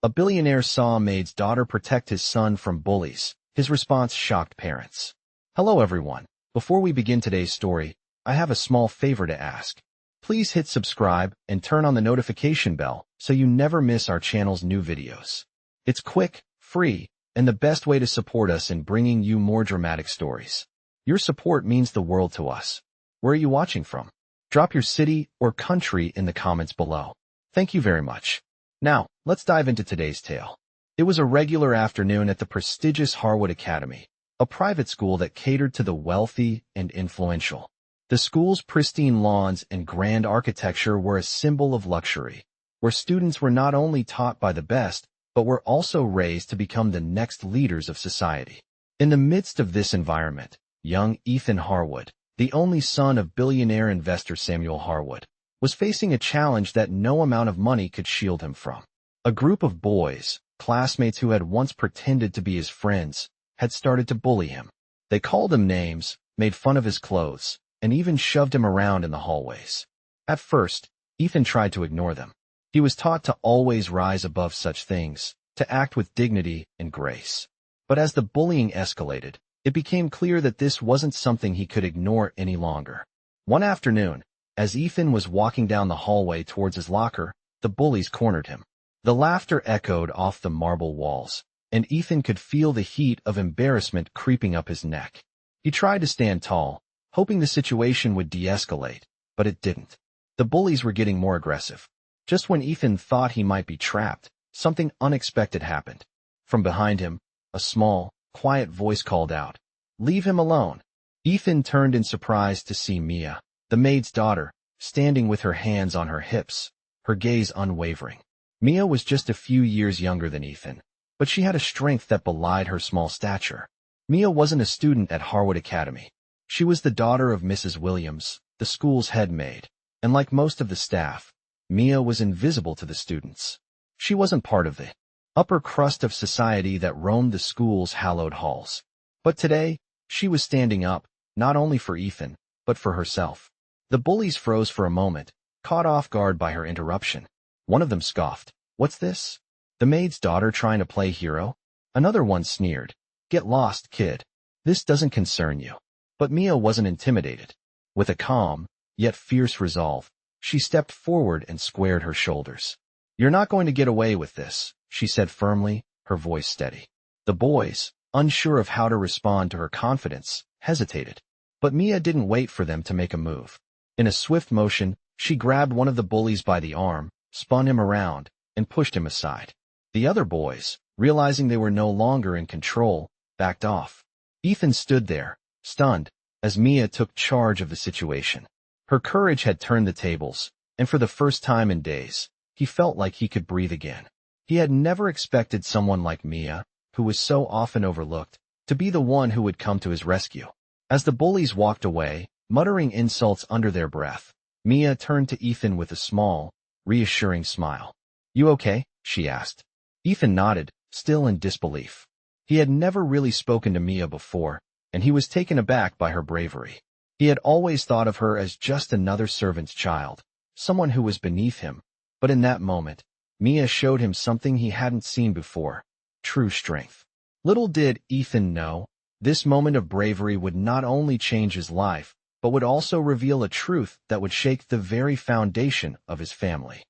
A billionaire saw Maid's daughter protect his son from bullies. His response shocked parents. Hello everyone. Before we begin today's story, I have a small favor to ask. Please hit subscribe and turn on the notification bell so you never miss our channel's new videos. It's quick, free, and the best way to support us in bringing you more dramatic stories. Your support means the world to us. Where are you watching from? Drop your city or country in the comments below. Thank you very much. Now, let's dive into today's tale. It was a regular afternoon at the prestigious Harwood Academy, a private school that catered to the wealthy and influential. The school's pristine lawns and grand architecture were a symbol of luxury, where students were not only taught by the best, but were also raised to become the next leaders of society. In the midst of this environment, young Ethan Harwood, the only son of billionaire investor Samuel Harwood, was facing a challenge that no amount of money could shield him from. A group of boys, classmates who had once pretended to be his friends, had started to bully him. They called him names, made fun of his clothes, and even shoved him around in the hallways. At first, Ethan tried to ignore them. He was taught to always rise above such things, to act with dignity and grace. But as the bullying escalated, it became clear that this wasn't something he could ignore any longer. One afternoon, as Ethan was walking down the hallway towards his locker, the bullies cornered him. The laughter echoed off the marble walls, and Ethan could feel the heat of embarrassment creeping up his neck. He tried to stand tall, hoping the situation would de-escalate, but it didn't. The bullies were getting more aggressive. Just when Ethan thought he might be trapped, something unexpected happened. From behind him, a small, quiet voice called out, "Leave him alone." Ethan turned in surprise to see Mia, the maid's daughter, standing with her hands on her hips, her gaze unwavering. Mia was just a few years younger than Ethan, but she had a strength that belied her small stature. Mia wasn't a student at Harwood Academy. She was the daughter of Mrs. Williams, the school's head maid, and like most of the staff, Mia was invisible to the students. She wasn't part of the upper crust of society that roamed the school's hallowed halls. But today, she was standing up, not only for Ethan, but for herself. The bullies froze for a moment, caught off guard by her interruption. One of them scoffed, "What's this? The maid's daughter trying to play hero?" Another one sneered, "Get lost, kid. This doesn't concern you." But Mia wasn't intimidated. With a calm, yet fierce resolve, she stepped forward and squared her shoulders. "You're not going to get away with this," she said firmly, her voice steady. The boys, unsure of how to respond to her confidence, hesitated. But Mia didn't wait for them to make a move. In a swift motion, she grabbed one of the bullies by the arm, spun him around, and pushed him aside. The other boys, realizing they were no longer in control, backed off. Ethan stood there, stunned, as Mia took charge of the situation. Her courage had turned the tables, and for the first time in days, he felt like he could breathe again. He had never expected someone like Mia, who was so often overlooked, to be the one who would come to his rescue. As the bullies walked away, muttering insults under their breath, Mia turned to Ethan with a small, reassuring smile. "You okay?" she asked. Ethan nodded, still in disbelief. He had never really spoken to Mia before, and he was taken aback by her bravery. He had always thought of her as just another servant's child, someone who was beneath him, but in that moment, Mia showed him something he hadn't seen before, true strength. Little did Ethan know, this moment of bravery would not only change his life, but would also reveal a truth that would shake the very foundation of his family.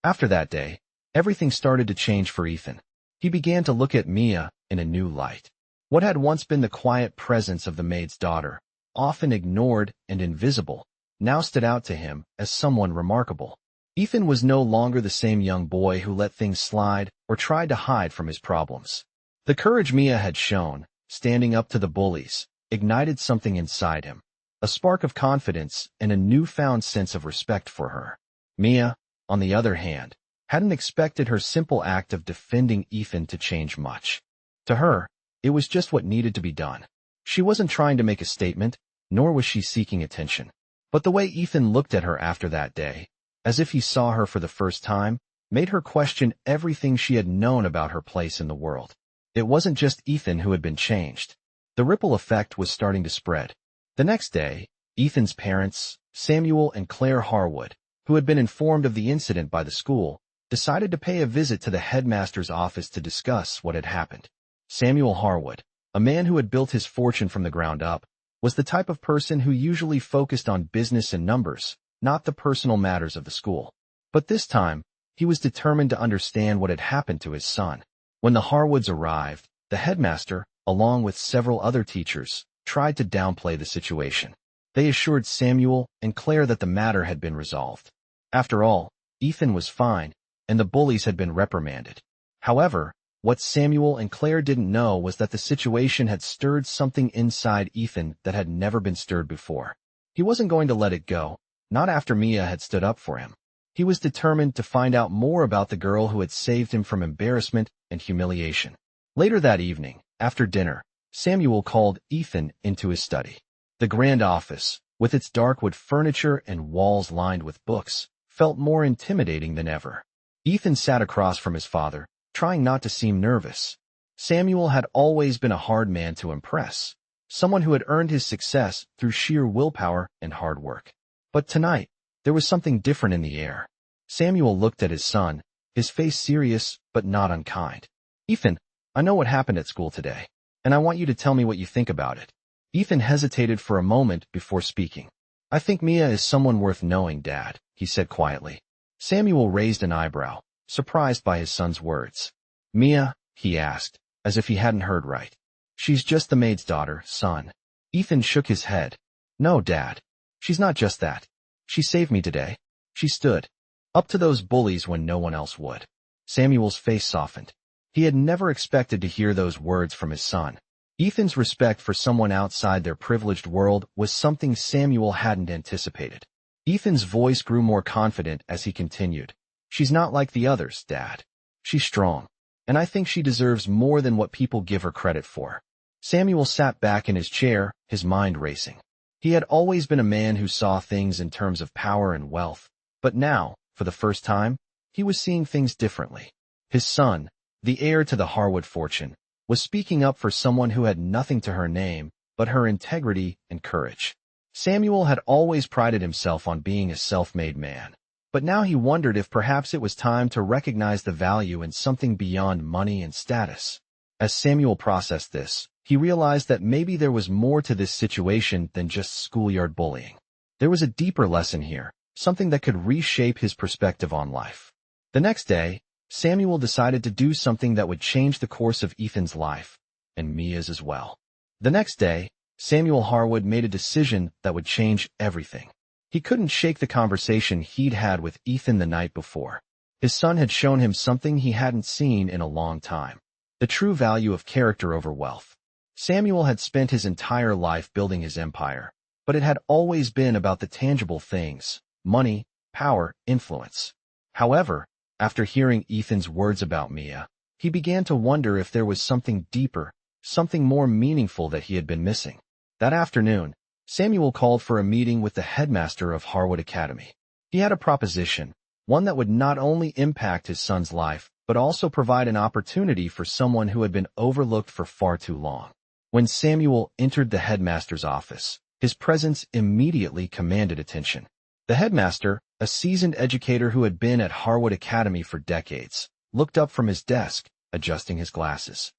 After that day, everything started to change for Ethan. He began to look at Mia in a new light. What had once been the quiet presence of the maid's daughter, often ignored and invisible, now stood out to him as someone remarkable. Ethan was no longer the same young boy who let things slide or tried to hide from his problems. The courage Mia had shown, standing up to the bullies, ignited something inside him, a spark of confidence and a newfound sense of respect for her. Mia, on the other hand, hadn't expected her simple act of defending Ethan to change much. To her, it was just what needed to be done. She wasn't trying to make a statement, nor was she seeking attention. But the way Ethan looked at her after that day, as if he saw her for the first time, made her question everything she had known about her place in the world. It wasn't just Ethan who had been changed. The ripple effect was starting to spread. The next day, Ethan's parents, Samuel and Claire Harwood, who had been informed of the incident by the school, decided to pay a visit to the headmaster's office to discuss what had happened. Samuel Harwood, a man who had built his fortune from the ground up, was the type of person who usually focused on business and numbers, not the personal matters of the school. But this time, he was determined to understand what had happened to his son. When the Harwoods arrived, the headmaster, along with several other teachers, tried to downplay the situation. They assured Samuel and Claire that the matter had been resolved. After all, Ethan was fine, and the bullies had been reprimanded. However, what Samuel and Claire didn't know was that the situation had stirred something inside Ethan that had never been stirred before. He wasn't going to let it go, not after Mia had stood up for him. He was determined to find out more about the girl who had saved him from embarrassment and humiliation. Later that evening, after dinner, Samuel called Ethan into his study. The grand office, with its dark wood furniture and walls lined with books, felt more intimidating than ever. Ethan sat across from his father, trying not to seem nervous. Samuel had always been a hard man to impress, someone who had earned his success through sheer willpower and hard work. But tonight, there was something different in the air. Samuel looked at his son, his face serious but not unkind. "Ethan, I know what happened at school today, and I want you to tell me what you think about it." Ethan hesitated for a moment before speaking. "I think Mia is someone worth knowing, Dad," he said quietly. Samuel raised an eyebrow, surprised by his son's words. "Mia?" he asked, as if he hadn't heard right. "She's just the maid's daughter, son." Ethan shook his head. "No, Dad. She's not just that. She saved me today. She stood up to those bullies when no one else would." Samuel's face softened. He had never expected to hear those words from his son. Ethan's respect for someone outside their privileged world was something Samuel hadn't anticipated. Ethan's voice grew more confident as he continued. "She's not like the others, Dad. She's strong, and I think she deserves more than what people give her credit for." Samuel sat back in his chair, his mind racing. He had always been a man who saw things in terms of power and wealth, but now, for the first time, he was seeing things differently. His son, the heir to the Harwood fortune, was speaking up for someone who had nothing to her name but her integrity and courage. Samuel had always prided himself on being a self-made man, but now he wondered if perhaps it was time to recognize the value in something beyond money and status. As Samuel processed this, he realized that maybe there was more to this situation than just schoolyard bullying. There was a deeper lesson here, something that could reshape his perspective on life. The next day, Samuel decided to do something that would change the course of Ethan's life, and Mia's as well. The next day, Samuel Harwood made a decision that would change everything. He couldn't shake the conversation he'd had with Ethan the night before. His son had shown him something he hadn't seen in a long time: the true value of character over wealth. Samuel had spent his entire life building his empire, but it had always been about the tangible things: money, power, influence. However, after hearing Ethan's words about Mia, he began to wonder if there was something deeper, something more meaningful that he had been missing. That afternoon, Samuel called for a meeting with the headmaster of Harwood Academy. He had a proposition, one that would not only impact his son's life, but also provide an opportunity for someone who had been overlooked for far too long. When Samuel entered the headmaster's office, his presence immediately commanded attention. The headmaster, a seasoned educator who had been at Harwood Academy for decades, looked up from his desk, adjusting his glasses.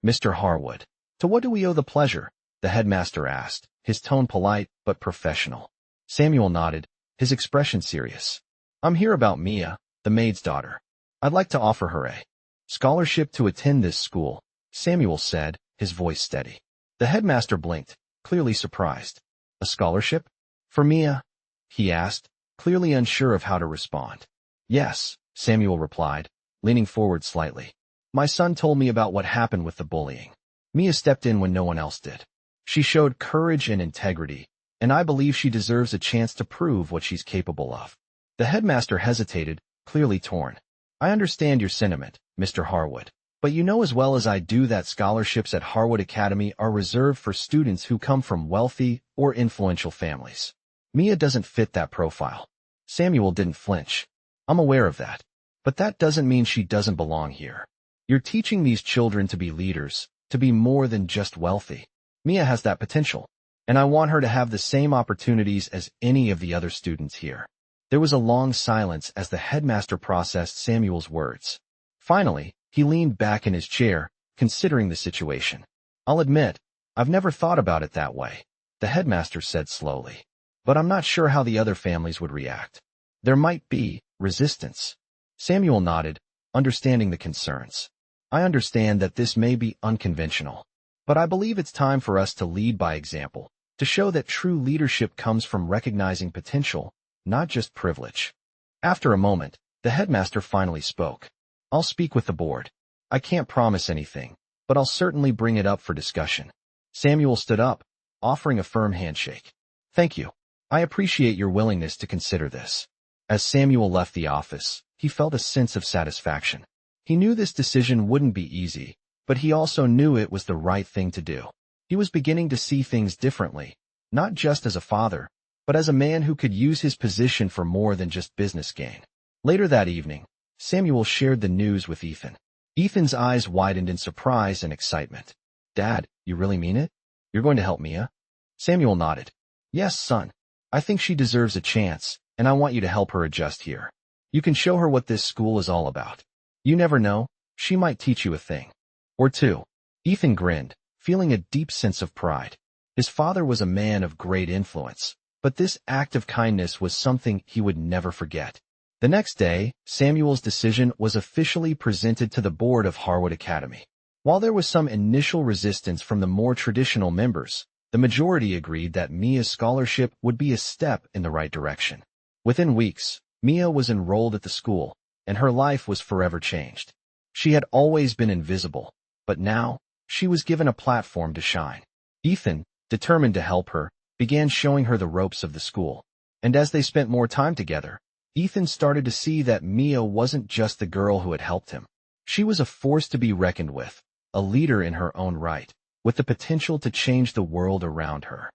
"Mr. Harwood, to what do we owe the pleasure?" the headmaster asked, his tone polite but professional. Samuel nodded, his expression serious. "I'm here about Mia, the maid's daughter. I'd like to offer her a scholarship to attend this school," Samuel said, his voice steady. The headmaster blinked, clearly surprised. "A scholarship? For Mia?" he asked, clearly unsure of how to respond. "Yes," Samuel replied, leaning forward slightly. "My son told me about what happened with the bullying. Mia stepped in when no one else did. She showed courage and integrity, and I believe she deserves a chance to prove what she's capable of." The headmaster hesitated, clearly torn. "I understand your sentiment, Mr. Harwood, but you know as well as I do that scholarships at Harwood Academy are reserved for students who come from wealthy or influential families. Mia doesn't fit that profile." Samuel didn't flinch. "I'm aware of that, but that doesn't mean she doesn't belong here. You're teaching these children to be leaders, to be more than just wealthy. Mia has that potential, and I want her to have the same opportunities as any of the other students here." There was a long silence as the headmaster processed Samuel's words. Finally, he leaned back in his chair, considering the situation. "I'll admit, I've never thought about it that way," the headmaster said slowly. "But I'm not sure how the other families would react. There might be resistance." Samuel nodded, understanding the concerns. "I understand that this may be unconventional, but I believe it's time for us to lead by example, to show that true leadership comes from recognizing potential, not just privilege." After a moment, the headmaster finally spoke. "I'll speak with the board. I can't promise anything, but I'll certainly bring it up for discussion." Samuel stood up, offering a firm handshake. "Thank you. I appreciate your willingness to consider this." As Samuel left the office, he felt a sense of satisfaction. He knew this decision wouldn't be easy, but he also knew it was the right thing to do. He was beginning to see things differently, not just as a father, but as a man who could use his position for more than just business gain. Later that evening, Samuel shared the news with Ethan. Ethan's eyes widened in surprise and excitement. "Dad, you really mean it? You're going to help Mia?" Samuel nodded. "Yes, son. I think she deserves a chance, and I want you to help her adjust here. You can show her what this school is all about. You never know, she might teach you a thing or two." Ethan grinned, feeling a deep sense of pride. His father was a man of great influence, but this act of kindness was something he would never forget. The next day, Samuel's decision was officially presented to the board of Harwood Academy. While there was some initial resistance from the more traditional members, the majority agreed that Mia's scholarship would be a step in the right direction. Within weeks, Mia was enrolled at the school, and her life was forever changed. She had always been invisible, but now, she was given a platform to shine. Ethan, determined to help her, began showing her the ropes of the school. And as they spent more time together, Ethan started to see that Mia wasn't just the girl who had helped him. She was a force to be reckoned with, a leader in her own right, with the potential to change the world around her.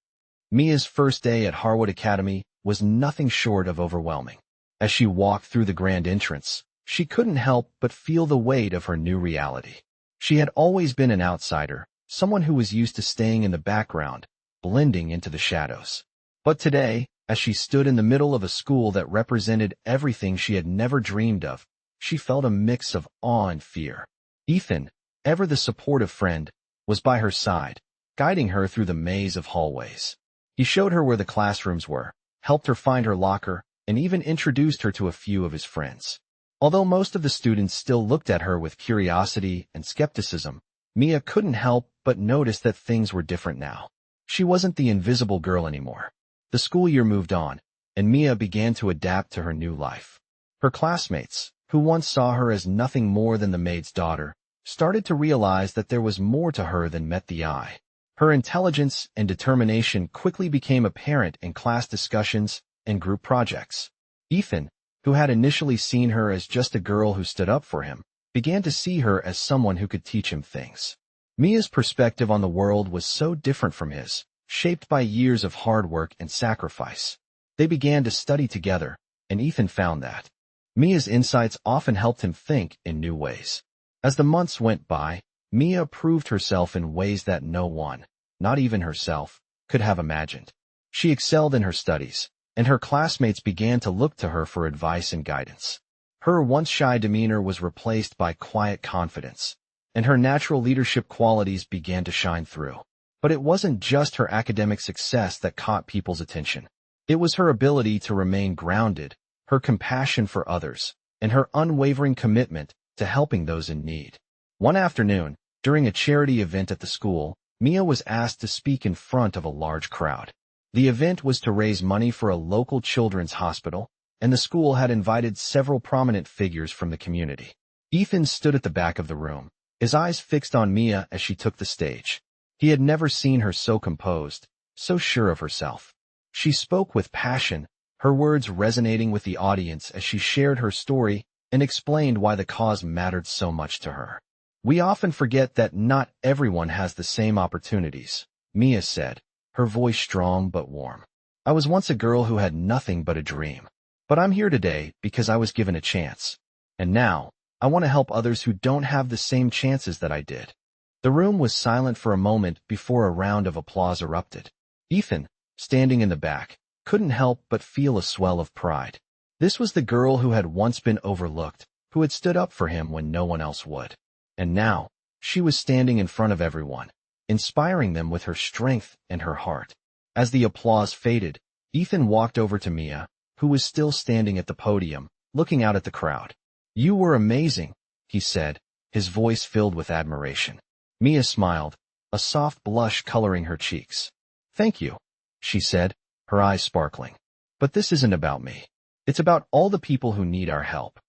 Mia's first day at Harwood Academy was nothing short of overwhelming. As she walked through the grand entrance, she couldn't help but feel the weight of her new reality. She had always been an outsider, someone who was used to staying in the background, blending into the shadows. But today, as she stood in the middle of a school that represented everything she had never dreamed of, she felt a mix of awe and fear. Ethan, ever the supportive friend, was by her side, guiding her through the maze of hallways. He showed her where the classrooms were, helped her find her locker, and even introduced her to a few of his friends. Although most of the students still looked at her with curiosity and skepticism, Mia couldn't help but notice that things were different now. She wasn't the invisible girl anymore. The school year moved on, and Mia began to adapt to her new life. Her classmates, who once saw her as nothing more than the maid's daughter, started to realize that there was more to her than met the eye. Her intelligence and determination quickly became apparent in class discussions and group projects. Ethan, who had initially seen her as just a girl who stood up for him, began to see her as someone who could teach him things. Mia's perspective on the world was so different from his, shaped by years of hard work and sacrifice. They began to study together, and Ethan found that Mia's insights often helped him think in new ways. As the months went by, Mia proved herself in ways that no one, not even herself, could have imagined. She excelled in her studies, and her classmates began to look to her for advice and guidance. Her once shy demeanor was replaced by quiet confidence, and her natural leadership qualities began to shine through. But it wasn't just her academic success that caught people's attention. It was her ability to remain grounded, her compassion for others, and her unwavering commitment to helping those in need. One afternoon, during a charity event at the school, Mia was asked to speak in front of a large crowd. The event was to raise money for a local children's hospital, and the school had invited several prominent figures from the community. Ethan stood at the back of the room, his eyes fixed on Mia as she took the stage. He had never seen her so composed, so sure of herself. She spoke with passion, her words resonating with the audience as she shared her story and explained why the cause mattered so much to her. "We often forget that not everyone has the same opportunities," Mia said, her voice strong but warm. "I was once a girl who had nothing but a dream. But I'm here today because I was given a chance. And now, I want to help others who don't have the same chances that I did." The room was silent for a moment before a round of applause erupted. Ethan, standing in the back, couldn't help but feel a swell of pride. This was the girl who had once been overlooked, who had stood up for him when no one else would. And now, she was standing in front of everyone, inspiring them with her strength and her heart. As the applause faded, Ethan walked over to Mia, who was still standing at the podium, looking out at the crowd. "You were amazing," he said, his voice filled with admiration. Mia smiled, a soft blush coloring her cheeks. "Thank you," she said, her eyes sparkling. "But this isn't about me. It's about all the people who need our help."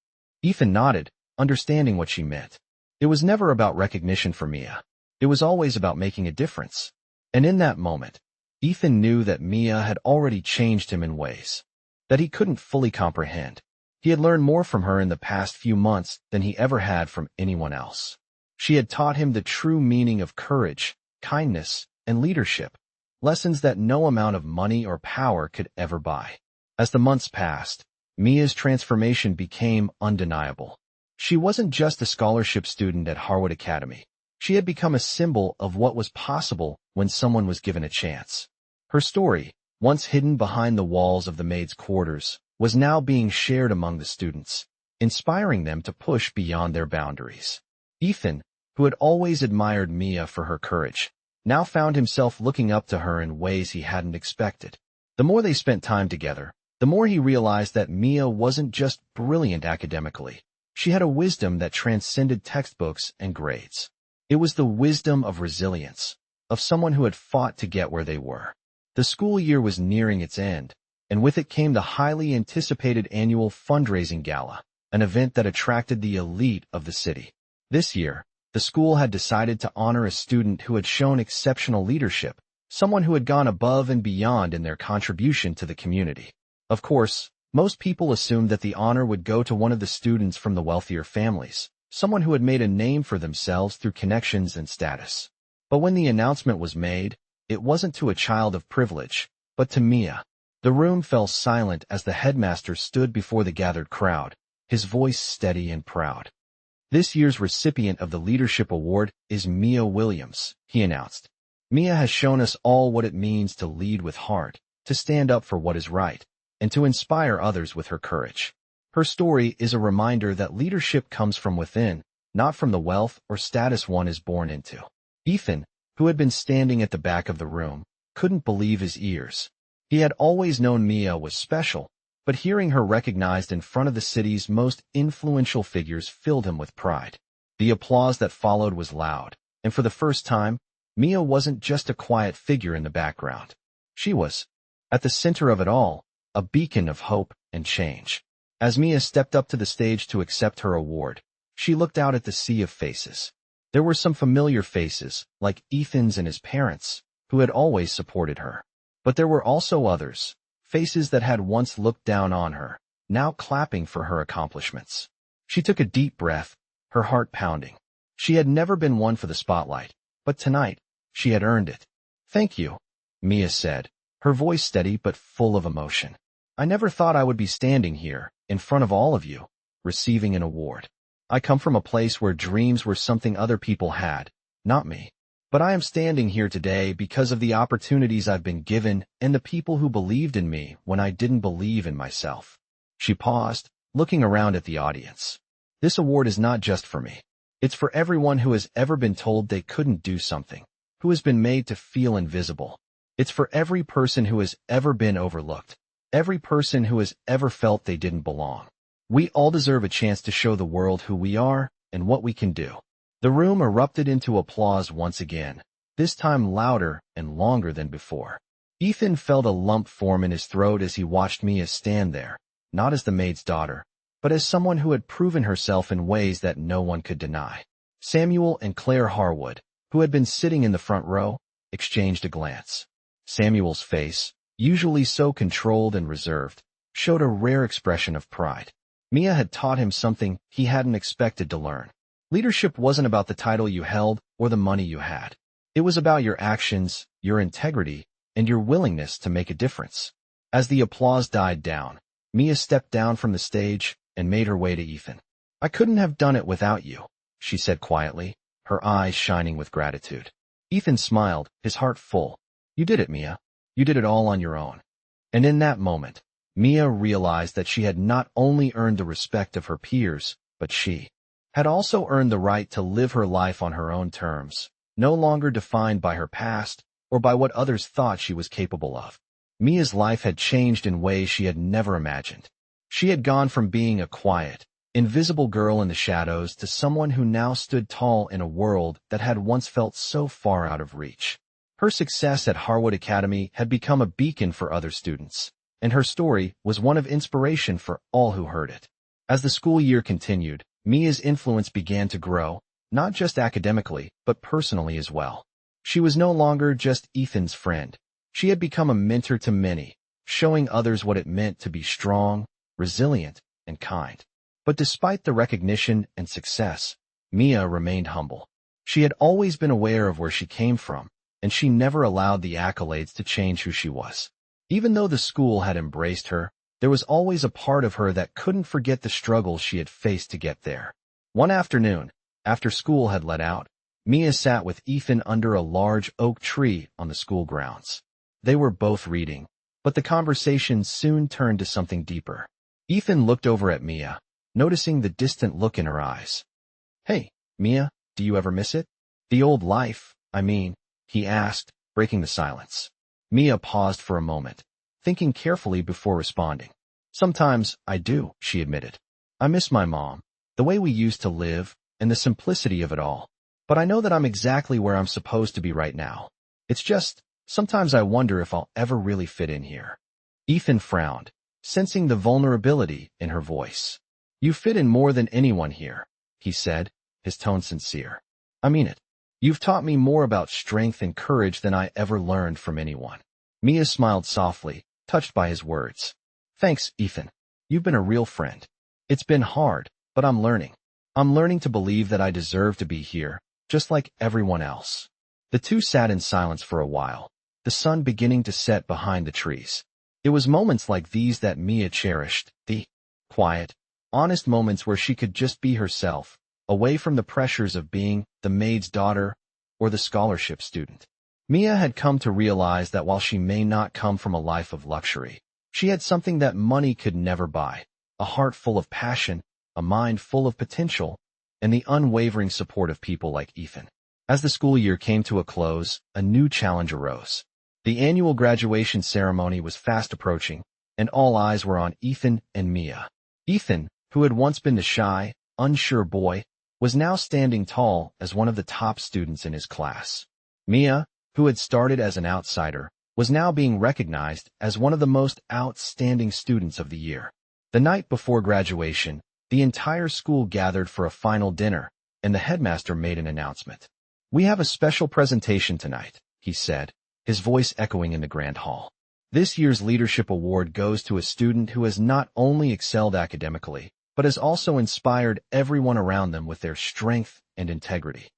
Ethan nodded, understanding what she meant. It was never about recognition for Mia. It was always about making a difference. And in that moment, Ethan knew that Mia had already changed him in ways that he couldn't fully comprehend. He had learned more from her in the past few months than he ever had from anyone else. She had taught him the true meaning of courage, kindness, and leadership, lessons that no amount of money or power could ever buy. As the months passed, Mia's transformation became undeniable. She wasn't just a scholarship student at Harwood Academy. She had become a symbol of what was possible when someone was given a chance. Her story, once hidden behind the walls of the Maid's quarters, was now being shared among the students, inspiring them to push beyond their boundaries. Ethan, who had always admired Mia for her courage, now found himself looking up to her in ways he hadn't expected. The more they spent time together, the more he realized that Mia wasn't just brilliant academically. She had a wisdom that transcended textbooks and grades. It was the wisdom of resilience, of someone who had fought to get where they were. The school year was nearing its end, and with it came the highly anticipated annual fundraising gala, an event that attracted the elite of the city. This year, the school had decided to honor a student who had shown exceptional leadership, someone who had gone above and beyond in their contribution to the community. Of course, most people assumed that the honor would go to one of the students from the wealthier families, someone who had made a name for themselves through connections and status. But when the announcement was made, it wasn't to a child of privilege, but to Mia. The room fell silent as the headmaster stood before the gathered crowd, his voice steady and proud. "This year's recipient of the Leadership Award is Mia Williams," he announced. "Mia has shown us all what it means to lead with heart, to stand up for what is right, and to inspire others with her courage. Her story is a reminder that leadership comes from within, not from the wealth or status one is born into." Ethan, who had been standing at the back of the room, couldn't believe his ears. He had always known Mia was special, but hearing her recognized in front of the city's most influential figures filled him with pride. The applause that followed was loud, and for the first time, Mia wasn't just a quiet figure in the background. She was, at the center of it all, a beacon of hope and change. As Mia stepped up to the stage to accept her award, she looked out at the sea of faces. There were some familiar faces, like Ethan's and his parents, who had always supported her. But there were also others, faces that had once looked down on her, now clapping for her accomplishments. She took a deep breath, her heart pounding. She had never been one for the spotlight, but tonight, she had earned it. "Thank you," Mia said, her voice steady but full of emotion. "I never thought I would be standing here, in front of all of you, receiving an award. I come from a place where dreams were something other people had, not me. But I am standing here today because of the opportunities I've been given and the people who believed in me when I didn't believe in myself." She paused, looking around at the audience. "This award is not just for me. It's for everyone who has ever been told they couldn't do something, who has been made to feel invisible. It's for every person who has ever been overlooked, every person who has ever felt they didn't belong. We all deserve a chance to show the world who we are and what we can do." The room erupted into applause once again, this time louder and longer than before. Ethan felt a lump form in his throat as he watched Mia stand there, not as the maid's daughter, but as someone who had proven herself in ways that no one could deny. Samuel and Claire Harwood, who had been sitting in the front row, exchanged a glance. Samuel's face, usually so controlled and reserved, showed a rare expression of pride. Mia had taught him something he hadn't expected to learn. Leadership wasn't about the title you held or the money you had. It was about your actions, your integrity, and your willingness to make a difference. As the applause died down, Mia stepped down from the stage and made her way to Ethan. "I couldn't have done it without you," she said quietly, her eyes shining with gratitude. Ethan smiled, his heart full. "You did it, Mia. You did it all on your own." And in that moment, Mia realized that she had not only earned the respect of her peers, but she had also earned the right to live her life on her own terms, no longer defined by her past or by what others thought she was capable of. Mia's life had changed in ways she had never imagined. She had gone from being a quiet, invisible girl in the shadows to someone who now stood tall in a world that had once felt so far out of reach. Her success at Harwood Academy had become a beacon for other students, and her story was one of inspiration for all who heard it. As the school year continued, Mia's influence began to grow, not just academically, but personally as well. She was no longer just Ethan's friend. She had become a mentor to many, showing others what it meant to be strong, resilient, and kind. But despite the recognition and success, Mia remained humble. She had always been aware of where she came from, and she never allowed the accolades to change who she was. Even though the school had embraced her, there was always a part of her that couldn't forget the struggles she had faced to get there. One afternoon, after school had let out, Mia sat with Ethan under a large oak tree on the school grounds. They were both reading, but the conversation soon turned to something deeper. Ethan looked over at Mia, noticing the distant look in her eyes. "Hey, Mia, do you ever miss it? The old life, I mean," he asked, breaking the silence. Mia paused for a moment, thinking carefully before responding. "Sometimes I do," she admitted. "I miss my mom, the way we used to live, and the simplicity of it all. But I know that I'm exactly where I'm supposed to be right now. It's just, sometimes I wonder if I'll ever really fit in here." Ethan frowned, sensing the vulnerability in her voice. "You fit in more than anyone here," he said, his tone sincere. "I mean it. You've taught me more about strength and courage than I ever learned from anyone." Mia smiled softly, touched by his words. "Thanks, Ethan. You've been a real friend. It's been hard, but I'm learning. I'm learning to believe that I deserve to be here, just like everyone else." The two sat in silence for a while, the sun beginning to set behind the trees. It was moments like these that Mia cherished, the quiet, honest moments where she could just be herself, away from the pressures of being the maid's daughter or the scholarship student. Mia had come to realize that while she may not come from a life of luxury, she had something that money could never buy: a heart full of passion, a mind full of potential, and the unwavering support of people like Ethan. As the school year came to a close, a new challenge arose. The annual graduation ceremony was fast approaching, and all eyes were on Ethan and Mia. Ethan, who had once been the shy, unsure boy, was now standing tall as one of the top students in his class. Mia, who had started as an outsider, was now being recognized as one of the most outstanding students of the year. The night before graduation, the entire school gathered for a final dinner, and the headmaster made an announcement. "We have a special presentation tonight," he said, his voice echoing in the grand hall. "This year's leadership award goes to a student who has not only excelled academically, but has also inspired everyone around them with their strength and integrity."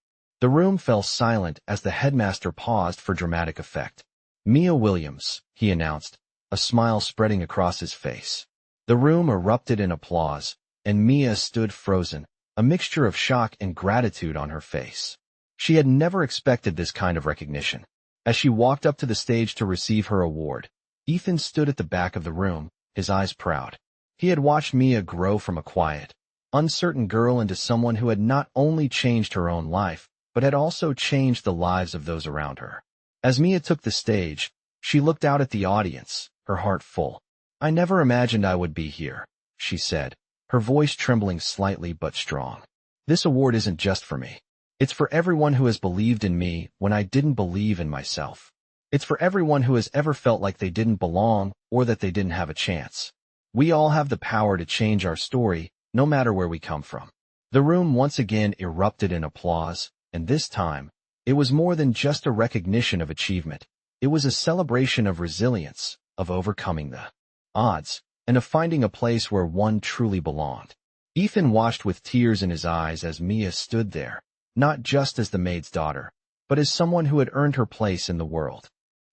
The room fell silent as the headmaster paused for dramatic effect. "Mia Williams," he announced, a smile spreading across his face. The room erupted in applause, and Mia stood frozen, a mixture of shock and gratitude on her face. She had never expected this kind of recognition. As she walked up to the stage to receive her award, Ethan stood at the back of the room, his eyes proud. He had watched Mia grow from a quiet, uncertain girl into someone who had not only changed her own life, but had also changed the lives of those around her. As Mia took the stage, she looked out at the audience, her heart full. "I never imagined I would be here," she said, her voice trembling slightly but strong. "This award isn't just for me. It's for everyone who has believed in me when I didn't believe in myself. It's for everyone who has ever felt like they didn't belong or that they didn't have a chance. We all have the power to change our story, no matter where we come from." The room once again erupted in applause, and this time, it was more than just a recognition of achievement. It was a celebration of resilience, of overcoming the odds, and of finding a place where one truly belonged. Ethan watched with tears in his eyes as Mia stood there, not just as the maid's daughter, but as someone who had earned her place in the world.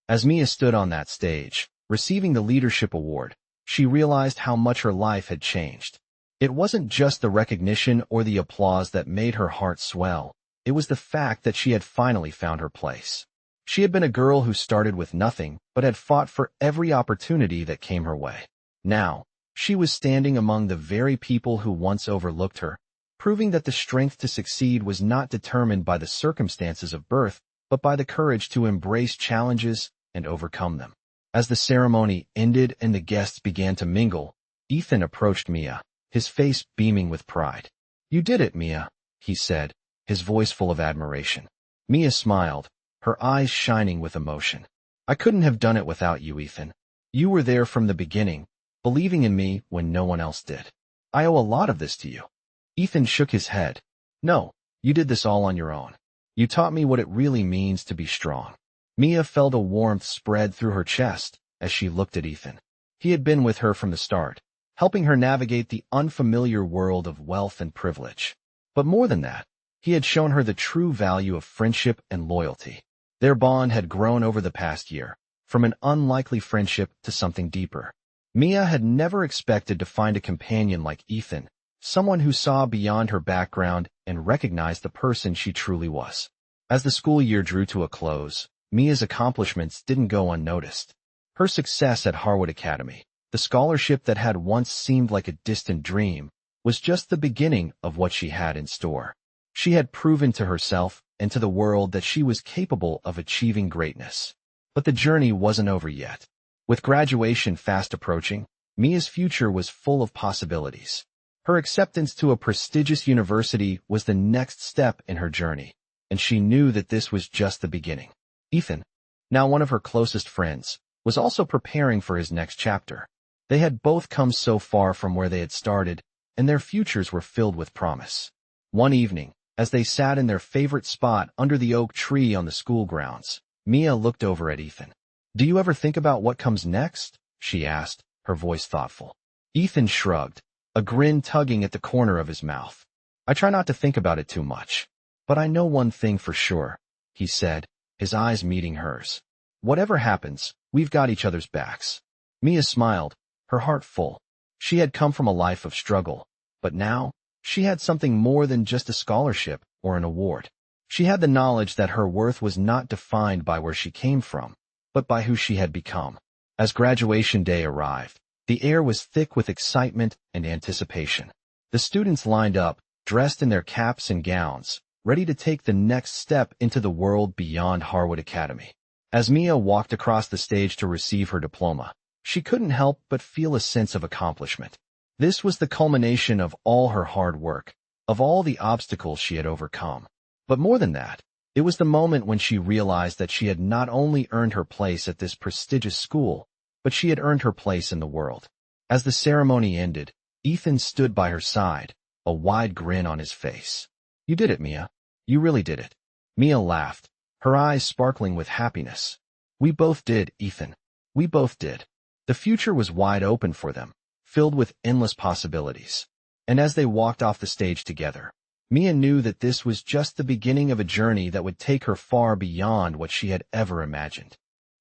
As Mia stood on that stage, receiving the leadership award, she realized how much her life had changed. It wasn't just the recognition or the applause that made her heart swell. It was the fact that she had finally found her place. She had been a girl who started with nothing, but had fought for every opportunity that came her way. Now, she was standing among the very people who once overlooked her, proving that the strength to succeed was not determined by the circumstances of birth, but by the courage to embrace challenges and overcome them. As the ceremony ended and the guests began to mingle, Ethan approached Mia, his face beaming with pride. "You did it, Mia," he said, his voice full of admiration. Mia smiled, her eyes shining with emotion. "I couldn't have done it without you, Ethan. You were there from the beginning, believing in me when no one else did. I owe a lot of this to you." Ethan shook his head. "No, you did this all on your own. You taught me what it really means to be strong." Mia felt a warmth spread through her chest as she looked at Ethan. He had been with her from the start, helping her navigate the unfamiliar world of wealth and privilege. But more than that, he had shown her the true value of friendship and loyalty. Their bond had grown over the past year, from an unlikely friendship to something deeper. Mia had never expected to find a companion like Ethan, someone who saw beyond her background and recognized the person she truly was. As the school year drew to a close, Mia's accomplishments didn't go unnoticed. Her success at Harwood Academy, the scholarship that had once seemed like a distant dream, was just the beginning of what she had in store. She had proven to herself and to the world that she was capable of achieving greatness. But the journey wasn't over yet. With graduation fast approaching, Mia's future was full of possibilities. Her acceptance to a prestigious university was the next step in her journey, and she knew that this was just the beginning. Ethan, now one of her closest friends, was also preparing for his next chapter. They had both come so far from where they had started, and their futures were filled with promise. One evening, as they sat in their favorite spot under the oak tree on the school grounds, Mia looked over at Ethan. "Do you ever think about what comes next?" she asked, her voice thoughtful. Ethan shrugged, a grin tugging at the corner of his mouth. "I try not to think about it too much. But I know one thing for sure," he said, his eyes meeting hers. "Whatever happens, we've got each other's backs." Mia smiled, her heart full. She had come from a life of struggle, but now, she had something more than just a scholarship or an award. She had the knowledge that her worth was not defined by where she came from, but by who she had become. As graduation day arrived, the air was thick with excitement and anticipation. The students lined up, dressed in their caps and gowns, ready to take the next step into the world beyond Harwood Academy. As Mia walked across the stage to receive her diploma, she couldn't help but feel a sense of accomplishment. This was the culmination of all her hard work, of all the obstacles she had overcome. But more than that, it was the moment when she realized that she had not only earned her place at this prestigious school, but she had earned her place in the world. As the ceremony ended, Ethan stood by her side, a wide grin on his face. "You did it, Mia. You really did it." Mia laughed, her eyes sparkling with happiness. "We both did, Ethan. We both did." The future was wide open for them, filled with endless possibilities. And as they walked off the stage together, Mia knew that this was just the beginning of a journey that would take her far beyond what she had ever imagined.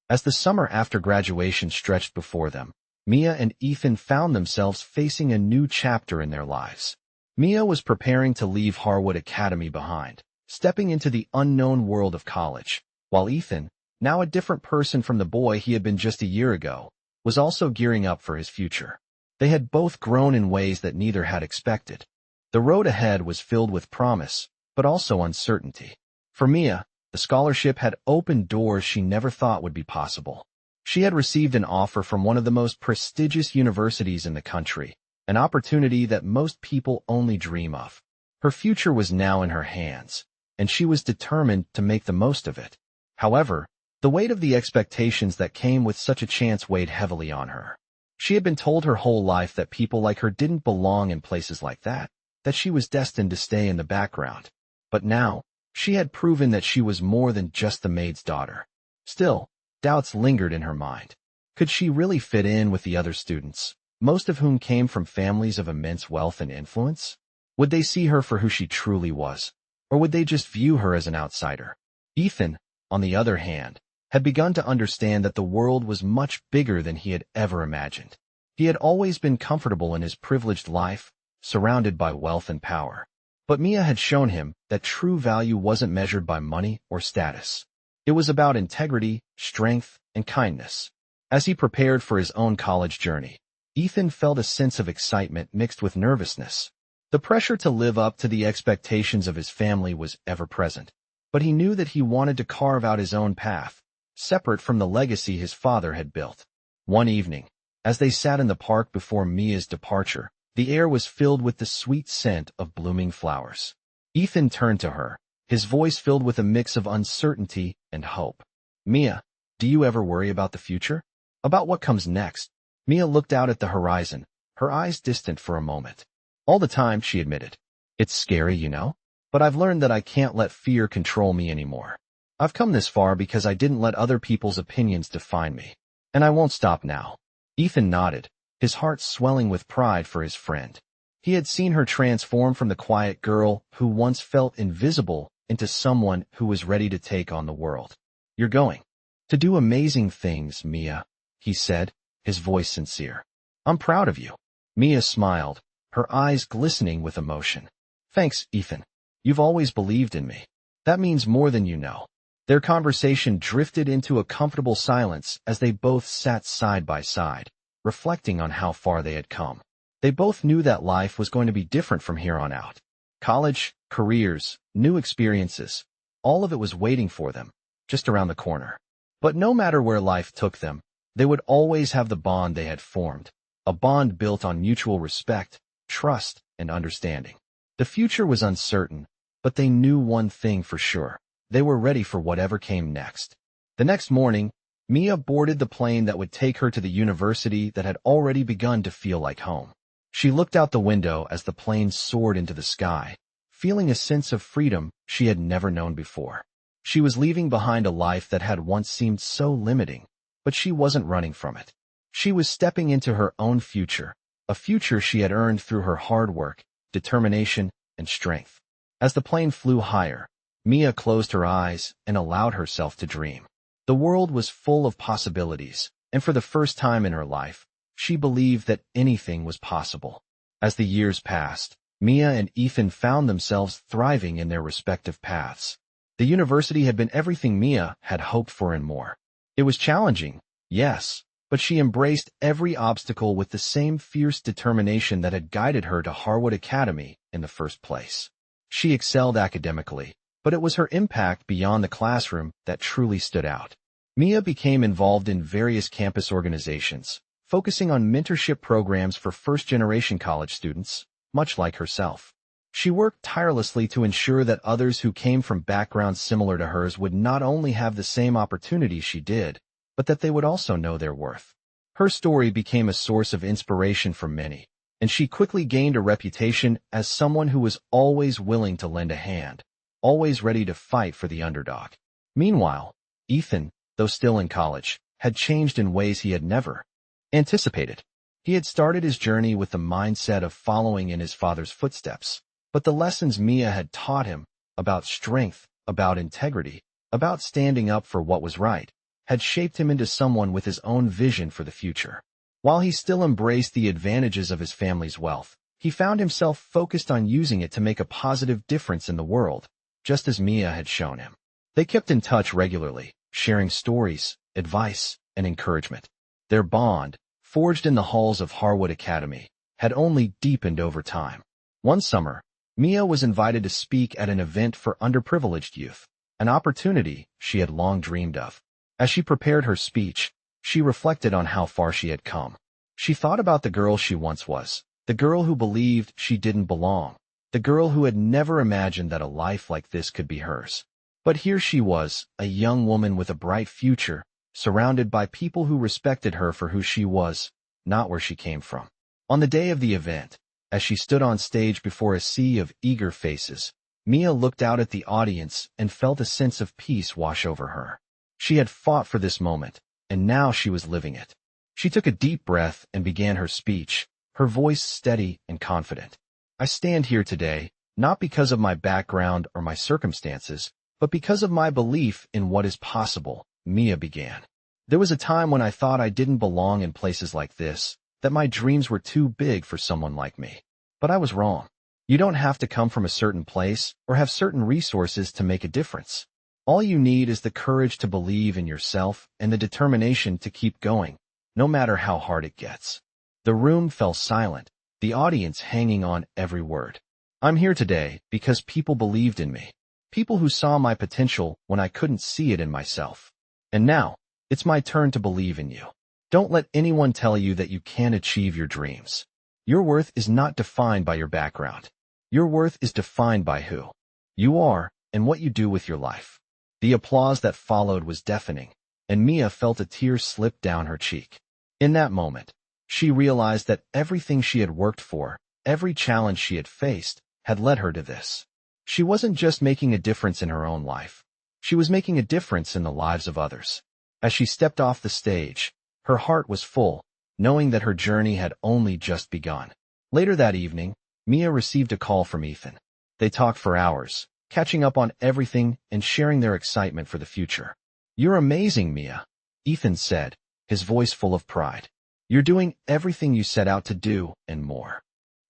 As the summer after graduation stretched before them, Mia and Ethan found themselves facing a new chapter in their lives. Mia was preparing to leave Harwood Academy behind, stepping into the unknown world of college, while Ethan, now a different person from the boy he had been just a year ago, was also gearing up for his future. They had both grown in ways that neither had expected. The road ahead was filled with promise, but also uncertainty. For Mia, the scholarship had opened doors she never thought would be possible. She had received an offer from one of the most prestigious universities in the country, an opportunity that most people only dream of. Her future was now in her hands, and she was determined to make the most of it. However, the weight of the expectations that came with such a chance weighed heavily on her. She had been told her whole life that people like her didn't belong in places like that she was destined to stay in the background. But now, she had proven that she was more than just the maid's daughter. Still, doubts lingered in her mind. Could she really fit in with the other students, most of whom came from families of immense wealth and influence? Would they see her for who she truly was, or would they just view her as an outsider? Ethan, on the other hand, had begun to understand that the world was much bigger than he had ever imagined. He had always been comfortable in his privileged life, surrounded by wealth and power. But Mia had shown him that true value wasn't measured by money or status. It was about integrity, strength, and kindness. As he prepared for his own college journey, Ethan felt a sense of excitement mixed with nervousness. The pressure to live up to the expectations of his family was ever present, but he knew that he wanted to carve out his own path, separate from the legacy his father had built. One evening, as they sat in the park before Mia's departure, the air was filled with the sweet scent of blooming flowers. Ethan turned to her, his voice filled with a mix of uncertainty and hope. "Mia, do you ever worry about the future? About what comes next?" Mia looked out at the horizon, her eyes distant for a moment. "All the time," she admitted. "It's scary, you know? But I've learned that I can't let fear control me anymore. I've come this far because I didn't let other people's opinions define me. And I won't stop now." Ethan nodded, his heart swelling with pride for his friend. He had seen her transform from the quiet girl who once felt invisible into someone who was ready to take on the world. "You're going to do amazing things, Mia," he said, his voice sincere. "I'm proud of you." Mia smiled, her eyes glistening with emotion. "Thanks, Ethan. You've always believed in me. That means more than you know." Their conversation drifted into a comfortable silence as they both sat side by side, reflecting on how far they had come. They both knew that life was going to be different from here on out. College, careers, new experiences, all of it was waiting for them, just around the corner. But no matter where life took them, they would always have the bond they had formed, a bond built on mutual respect, trust, and understanding. The future was uncertain, but they knew one thing for sure. They were ready for whatever came next. The next morning, Mia boarded the plane that would take her to the university that had already begun to feel like home. She looked out the window as the plane soared into the sky, feeling a sense of freedom she had never known before. She was leaving behind a life that had once seemed so limiting, but she wasn't running from it. She was stepping into her own future, a future she had earned through her hard work, determination, and strength. As the plane flew higher, Mia closed her eyes and allowed herself to dream. The world was full of possibilities, and for the first time in her life, she believed that anything was possible. As the years passed, Mia and Ethan found themselves thriving in their respective paths. The university had been everything Mia had hoped for and more. It was challenging, yes, but she embraced every obstacle with the same fierce determination that had guided her to Harwood Academy in the first place. She excelled academically, but it was her impact beyond the classroom that truly stood out. Mia became involved in various campus organizations, focusing on mentorship programs for first-generation college students, much like herself. She worked tirelessly to ensure that others who came from backgrounds similar to hers would not only have the same opportunities she did, but that they would also know their worth. Her story became a source of inspiration for many, and she quickly gained a reputation as someone who was always willing to lend a hand, always ready to fight for the underdog. Meanwhile, Ethan, though still in college, had changed in ways he had never anticipated. He had started his journey with the mindset of following in his father's footsteps, but the lessons Mia had taught him about strength, about integrity, about standing up for what was right, had shaped him into someone with his own vision for the future. While he still embraced the advantages of his family's wealth, he found himself focused on using it to make a positive difference in the world, just as Mia had shown him. They kept in touch regularly, sharing stories, advice, and encouragement. Their bond, forged in the halls of Harwood Academy, had only deepened over time. One summer, Mia was invited to speak at an event for underprivileged youth, an opportunity she had long dreamed of. As she prepared her speech, she reflected on how far she had come. She thought about the girl she once was, the girl who believed she didn't belong, the girl who had never imagined that a life like this could be hers. But here she was, a young woman with a bright future, surrounded by people who respected her for who she was, not where she came from. On the day of the event, as she stood on stage before a sea of eager faces, Mia looked out at the audience and felt a sense of peace wash over her. She had fought for this moment, and now she was living it. She took a deep breath and began her speech, her voice steady and confident. "I stand here today, not because of my background or my circumstances, but because of my belief in what is possible," Mia began. "There was a time when I thought I didn't belong in places like this, that my dreams were too big for someone like me. But I was wrong. You don't have to come from a certain place or have certain resources to make a difference. All you need is the courage to believe in yourself and the determination to keep going, no matter how hard it gets." The room fell silent, the audience hanging on every word. I'm here today because people believed in me. People who saw my potential when I couldn't see it in myself. And now, it's my turn to believe in you. Don't let anyone tell you that you can't achieve your dreams. Your worth is not defined by your background. Your worth is defined by who you are and what you do with your life. The applause that followed was deafening, and Mia felt a tear slip down her cheek. In that moment, she realized that everything she had worked for, every challenge she had faced, had led her to this. She wasn't just making a difference in her own life. She was making a difference in the lives of others. As she stepped off the stage, her heart was full, knowing that her journey had only just begun. Later that evening, Mia received a call from Ethan. They talked for hours, catching up on everything and sharing their excitement for the future. "You're amazing, Mia," Ethan said, his voice full of pride. "You're doing everything you set out to do and more."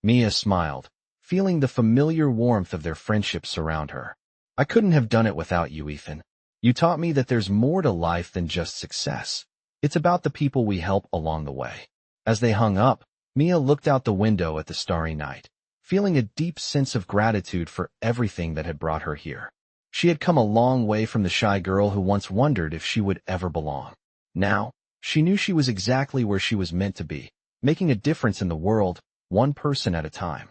Mia smiled, feeling the familiar warmth of their friendship surround her. "I couldn't have done it without you, Ethan. You taught me that there's more to life than just success. It's about the people we help along the way." As they hung up, Mia looked out the window at the starry night, feeling a deep sense of gratitude for everything that had brought her here. She had come a long way from the shy girl who once wondered if she would ever belong. Now, she knew she was exactly where she was meant to be, making a difference in the world, one person at a time.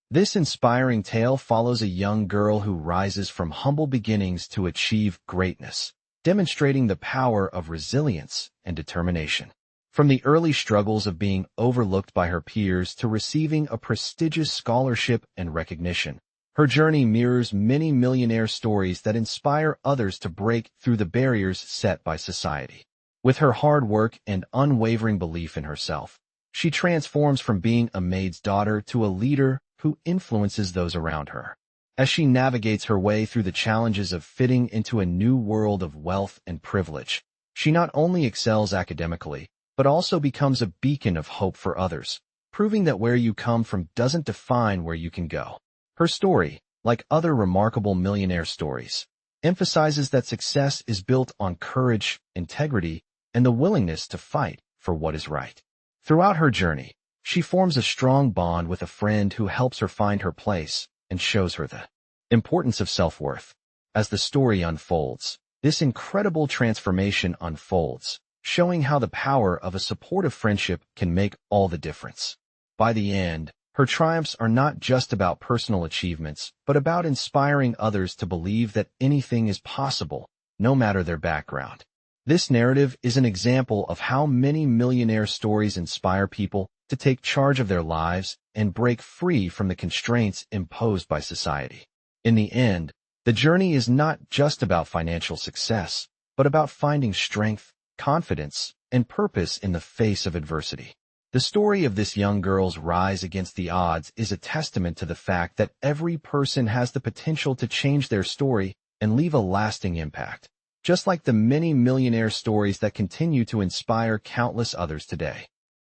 This inspiring tale follows a young girl who rises from humble beginnings to achieve greatness, demonstrating the power of resilience and determination. From the early struggles of being overlooked by her peers to receiving a prestigious scholarship and recognition, her journey mirrors many millionaire stories that inspire others to break through the barriers set by society. With her hard work and unwavering belief in herself, she transforms from being a maid's daughter to a leader who influences those around her. As she navigates her way through the challenges of fitting into a new world of wealth and privilege, she not only excels academically, but also becomes a beacon of hope for others, proving that where you come from doesn't define where you can go. Her story, like other remarkable millionaire stories, emphasizes that success is built on courage, integrity, and the willingness to fight for what is right. Throughout her journey, she forms a strong bond with a friend who helps her find her place and shows her the importance of self-worth. As the story unfolds, this incredible transformation unfolds, showing how the power of a supportive friendship can make all the difference. By the end, her triumphs are not just about personal achievements, but about inspiring others to believe that anything is possible, no matter their background. This narrative is an example of how many millionaire stories inspire people to take charge of their lives and break free from the constraints imposed by society. In the end, the journey is not just about financial success, but about finding strength, confidence, and purpose in the face of adversity. The story of this young girl's rise against the odds is a testament to the fact that every person has the potential to change their story and leave a lasting impact, just like the many millionaire stories that continue to inspire countless others today.